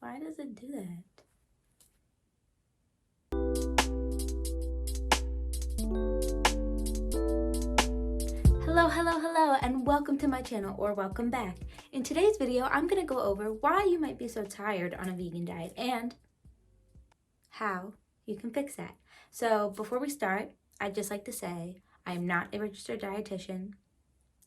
Why does it do that? Hello, and welcome to my channel, or welcome back. In today's video, I'm going to go over why you might be so tired on a vegan diet and how you can fix that. So before we start, I'd just like to say I am not a registered dietitian,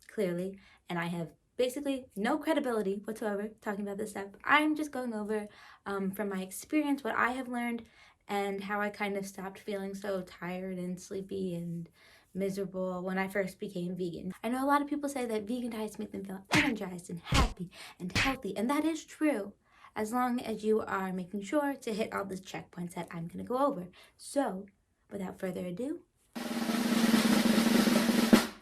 clearly, and I have basically no credibility whatsoever talking about this stuff. I'm just going over from my experience what I have learned and how I kind of stopped feeling so tired and sleepy and miserable when I first became vegan. I know a lot of people say that vegan diets make them feel energized and happy and healthy, and that is true as long as you are making sure to hit all the checkpoints that I'm going to go over. So, without further ado,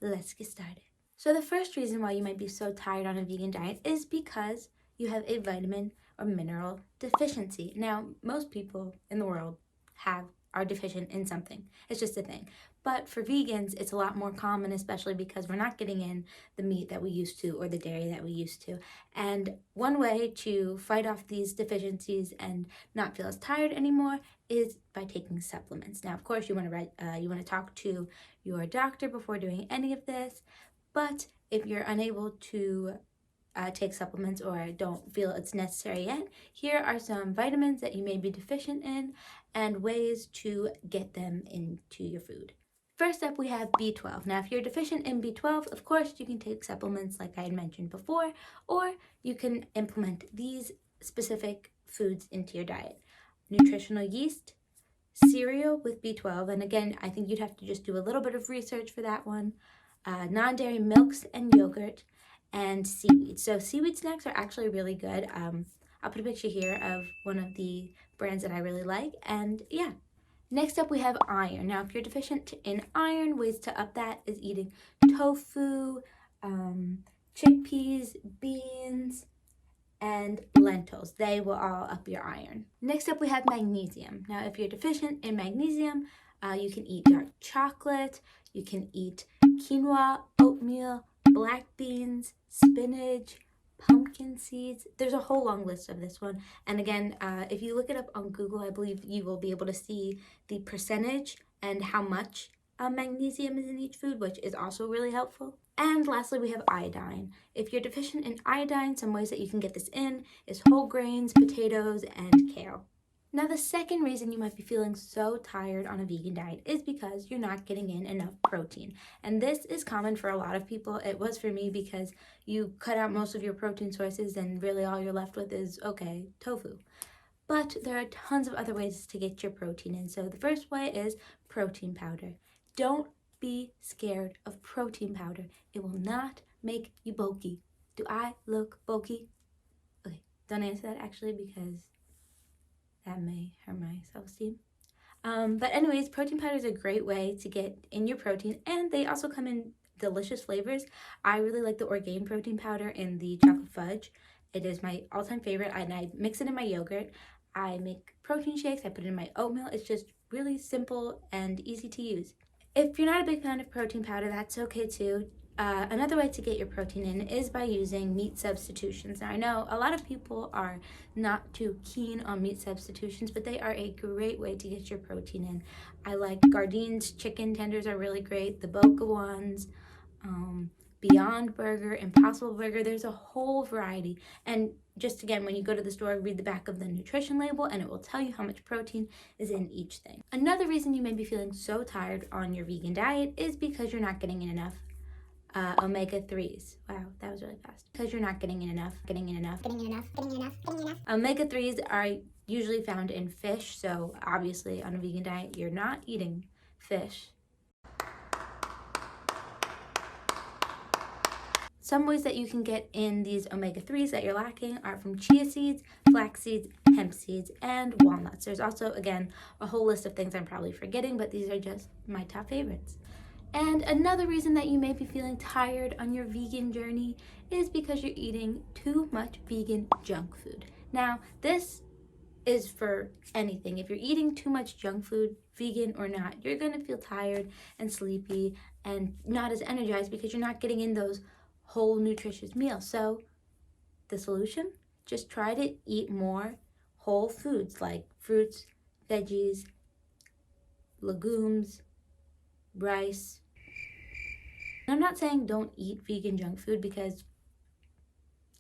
let's get started. So the first reason why you might be so tired on a vegan diet is because you have a vitamin or mineral deficiency. Now, most people in the world are deficient in something. It's just a thing. But for vegans, it's a lot more common, especially because we're not getting in the meat that we used to or the dairy that we used to. And one way to fight off these deficiencies and not feel as tired anymore is by taking supplements. Now, of course, you want to talk to your doctor before doing any of this. But if you're unable to take supplements or don't feel it's necessary yet, here are some vitamins that you may be deficient in and ways to get them into your food. First up, we have B12. Now, if you're deficient in B12, of course, you can take supplements like I had mentioned before, or you can implement these specific foods into your diet. Nutritional yeast, cereal with B12, and again, I think you'd have to just do a little bit of research for that one. Non-dairy milks and yogurt, and seaweed. So seaweed snacks are actually really good. I'll put a picture here of one of the brands that I really like, and yeah. Next up, we have iron. Now, if you're deficient in iron, ways to up that is eating tofu, chickpeas, beans, and lentils. They will all up your iron. Next up, we have magnesium. Now, if you're deficient in magnesium, you can eat dark chocolate, you can eat quinoa, oatmeal, black beans, spinach, pumpkin seeds. There's a whole long list of this one. And again, if you look it up on Google, I believe you will be able to see the percentage and how much magnesium is in each food, which is also really helpful. And lastly, we have iodine. If you're deficient in iodine, some ways that you can get this in is whole grains, potatoes, and kale. Now, the second reason you might be feeling so tired on a vegan diet is because you're not getting in enough protein. And this is common for a lot of people. It was for me because you cut out most of your protein sources and really all you're left with is, okay, tofu. But there are tons of other ways to get your protein in. So the first way is protein powder. Don't be scared of protein powder. It will not make you bulky. Do I look bulky? Okay, don't answer that actually because that may hurt my self-esteem. But anyways, protein powder is a great way to get in your protein, and they also come in delicious flavors. I really like the Orgain protein powder in the chocolate fudge. It is my all-time favorite, and I mix it in my yogurt. I make protein shakes, I put it in my oatmeal. It's just really simple and easy to use. If you're not a big fan of protein powder, that's okay too. Another way to get your protein in is by using meat substitutions. Now, I know a lot of people are not too keen on meat substitutions, but they are a great way to get your protein in. I like Gardine's chicken tenders are really great, the Boca ones, Beyond Burger, Impossible Burger. There's a whole variety. And just again, when you go to the store, read the back of the nutrition label and it will tell you how much protein is in each thing. Another reason you may be feeling so tired on your vegan diet is because you're not getting in enough omega-3s. Wow, that was really fast. Because you're not getting in enough. Omega-3s are usually found in fish, so obviously on a vegan diet, you're not eating fish. Some ways that you can get in these omega-3s that you're lacking are from chia seeds, flax seeds, hemp seeds, and walnuts. There's also, again, a whole list of things I'm probably forgetting, but these are just my top favorites. And another reason that you may be feeling tired on your vegan journey is because you're eating too much vegan junk food. Now, this is for anything. If you're eating too much junk food, vegan or not, you're going to feel tired and sleepy and not as energized because you're not getting in those whole nutritious meals. So the solution, just try to eat more whole foods like fruits, veggies, legumes, rice. And I'm not saying don't eat vegan junk food because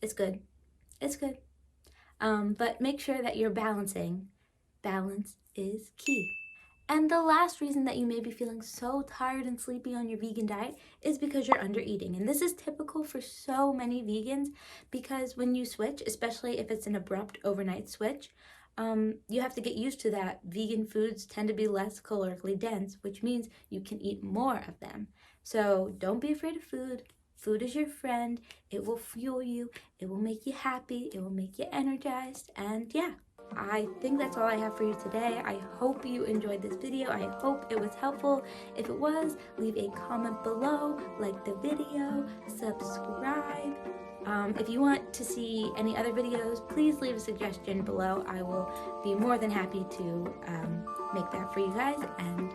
it's good. It's good. But make sure that you're balancing. Balance is key. And the last reason that you may be feeling so tired and sleepy on your vegan diet is because you're under eating. And this is typical for so many vegans because when you switch, especially if it's an abrupt overnight switch, you have to get used to that. Vegan foods tend to be less calorically dense, which means you can eat more of them. So don't be afraid of food. Food is your friend. It will fuel you. It will make you happy. It will make you energized. And yeah. I think that's all I have for you today. I hope you enjoyed this video. I hope it was helpful. If it was, leave a comment below, like the video, subscribe. If you want to see any other videos, please leave a suggestion below. I will be more than happy to make that for you guys. And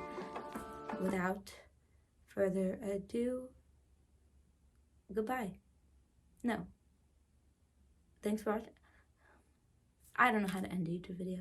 without further ado, goodbye. No. Thanks for watching. I don't know how to end a YouTube video.